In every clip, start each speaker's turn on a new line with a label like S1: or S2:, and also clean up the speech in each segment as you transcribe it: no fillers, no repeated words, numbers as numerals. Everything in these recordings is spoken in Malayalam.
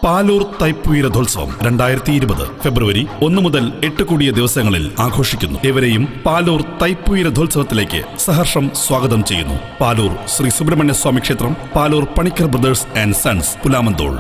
S1: പാലൂർ തൈപ്പൂയ രഥോത്സവം 2020 ഫെബ്രുവരി 1 മുതൽ 8 കൂടിയ ദിവസങ്ങളിൽ ആഘോഷിക്കുന്നു. ഏവരെയും പാലൂർ തൈപ്പൂയ രഥോത്സവത്തിലേക്ക് സഹർഷം സ്വാഗതം ചെയ്യുന്നു. പാലൂർ ശ്രീ സുബ്രഹ്മണ്യ സ്വാമി ക്ഷേത്രം, Palur Panicker brothers and sons, Pulamanthole.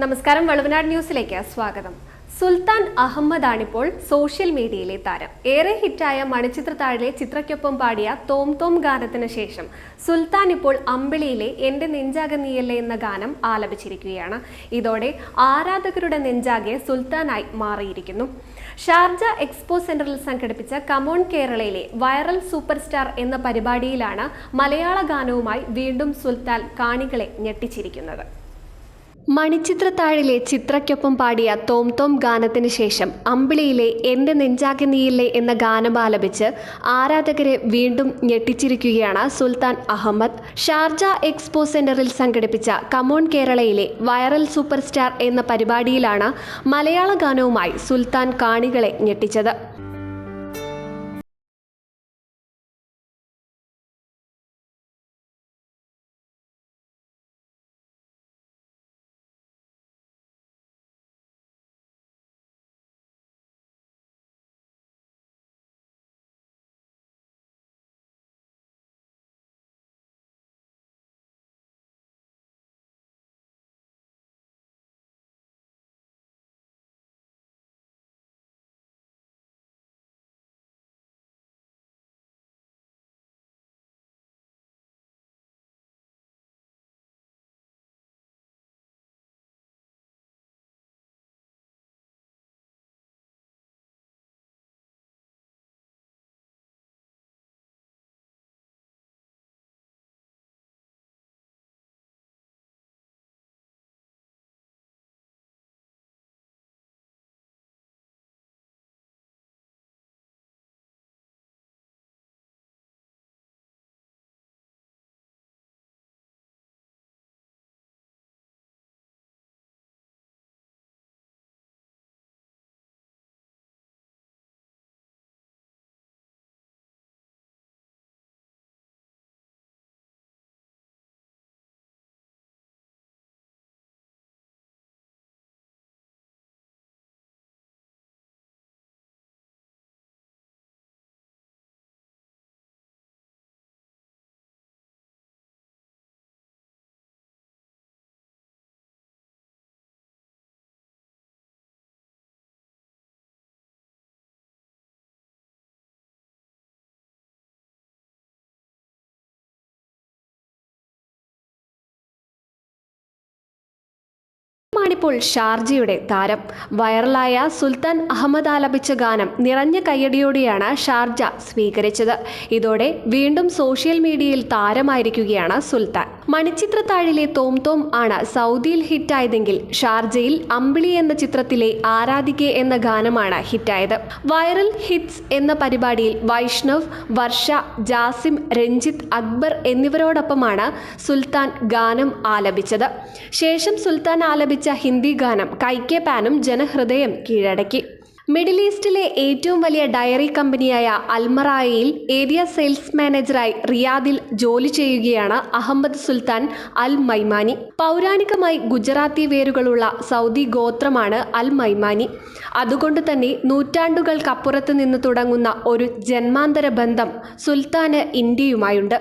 S2: നമസ്കാരം, വളുവനാട് ന്യൂസിലേക്ക് സ്വാഗതം. സുൽത്താൻ അഹമ്മദാണിപ്പോൾ സോഷ്യൽ മീഡിയയിലെ താരം. ഏറെ ഹിറ്റായ മണിച്ചിത്രത്താഴിലെ ചിത്രയ്ക്കൊപ്പം പാടിയ തോം തോം ഗാനത്തിന് ശേഷം സുൽത്താൻ ഇപ്പോൾ അമ്പിളിയിലെ എൻ്റെ നെഞ്ചാകെ നീയല്ലേ എന്ന ഗാനം ആലപിച്ചിരിക്കുകയാണ്. ഇതോടെ ആരാധകരുടെ നെഞ്ചാകെ സുൽത്താനായി മാറിയിരിക്കുന്നു. ഷാർജ എക്സ്പോ സെന്ററിൽ സംഘടിപ്പിച്ച കമോൺ കേരളയിലെ വൈറൽ സൂപ്പർ സ്റ്റാർ എന്ന പരിപാടിയിലാണ് മലയാള ഗാനവുമായി വീണ്ടും സുൽത്താൻ കാണികളെ ഞെട്ടിച്ചിരിക്കുന്നത്. മണിച്ചിത്രത്താഴിലെ ചിത്രയ്ക്കൊപ്പം പാടിയ തോം തോം ഗാനത്തിന് ശേഷം അമ്പിളിയിലെ എൻ്റെ നെഞ്ചാകെ നീയില്ലേ എന്ന ഗാനം ആലപിച്ച് ആരാധകരെ വീണ്ടും ഞെട്ടിച്ചിരിക്കുകയാണ് സുൽത്താൻ അഹമ്മദ്. ഷാർജ എക്സ്പോ സെന്ററിൽ സംഘടിപ്പിച്ച കമോൺ കേരളയിലെ വൈറൽ സൂപ്പർ സ്റ്റാർ എന്ന പരിപാടിയിലാണ് മലയാള ഗാനവുമായി സുൽത്താൻ കാണികളെ ഞെട്ടിച്ചത്. ാണിപ്പോൾ ഷാർജയുടെ താരം. വൈറലായ സുൽത്താൻ അഹമ്മദ് ആലപിച്ച ഗാനം നിറഞ്ഞ കയ്യടിയോടെയാണ് ഷാർജ സ്വീകരിച്ചത്. ഇതോടെ വീണ്ടും സോഷ്യൽ മീഡിയയിൽ താരമായിരിക്കുകയാണ് സുൽത്താൻ. മണിച്ചിത്രത്താഴിലെ തോം തോം ആണ് സൗദിയിൽ ഹിറ്റായതെങ്കിൽ ഷാർജയിൽ അമ്പിളി എന്ന ചിത്രത്തിലെ ആരാധികെ എന്ന ഗാനമാണ് ഹിറ്റായത്. വൈറൽ ഹിറ്റ്സ് എന്ന പരിപാടിയിൽ വൈഷ്ണവ്, വർഷ, ജാസിം, രഞ്ജിത്ത്, അക്ബർ എന്നിവരോടൊപ്പമാണ് സുൽത്താൻ ഗാനം ആലപിച്ചത്. ശേഷം സുൽത്താൻ ആലപിച്ച ഹിന്ദി ഗാനം കൈക്കെ പാനും ജനഹൃദയം കീഴടക്കി. മിഡിൽ ഈസ്റ്റിലെ ഏറ്റവും വലിയ ഡയറി കമ്പനിയായ അൽമറായയിൽ ഏരിയ സെയിൽസ് മാനേജറായി റിയാദിൽ ജോലി ചെയ്യുകയാണ് അഹമ്മദ് സുൽത്താൻ അൽ മൈമാനി. പൗരാണികമായി ഗുജറാത്തി വേരുകളുള്ള സൗദി ഗോത്രമാണ് അൽ മൈമാനി. അതുകൊണ്ട് തന്നെ നൂറ്റാണ്ടുകൾക്കപ്പുറത്ത് നിന്ന് തുടങ്ങുന്ന ഒരു ജന്മാന്തര ബന്ധം സുൽത്താന് ഇന്ത്യയുമായുണ്ട്.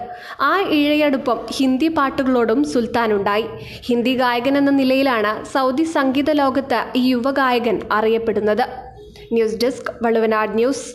S2: ആ ഇഴയടുപ്പം ഹിന്ദി പാട്ടുകളോടും സുൽത്താനുണ്ടായി. ഹിന്ദി ഗായകൻ എന്ന നിലയിലാണ് സൗദി സംഗീത ലോകത്ത് ഈ യുവഗായകൻ അറിയപ്പെടുന്നത്. News desk, Valluvanad news.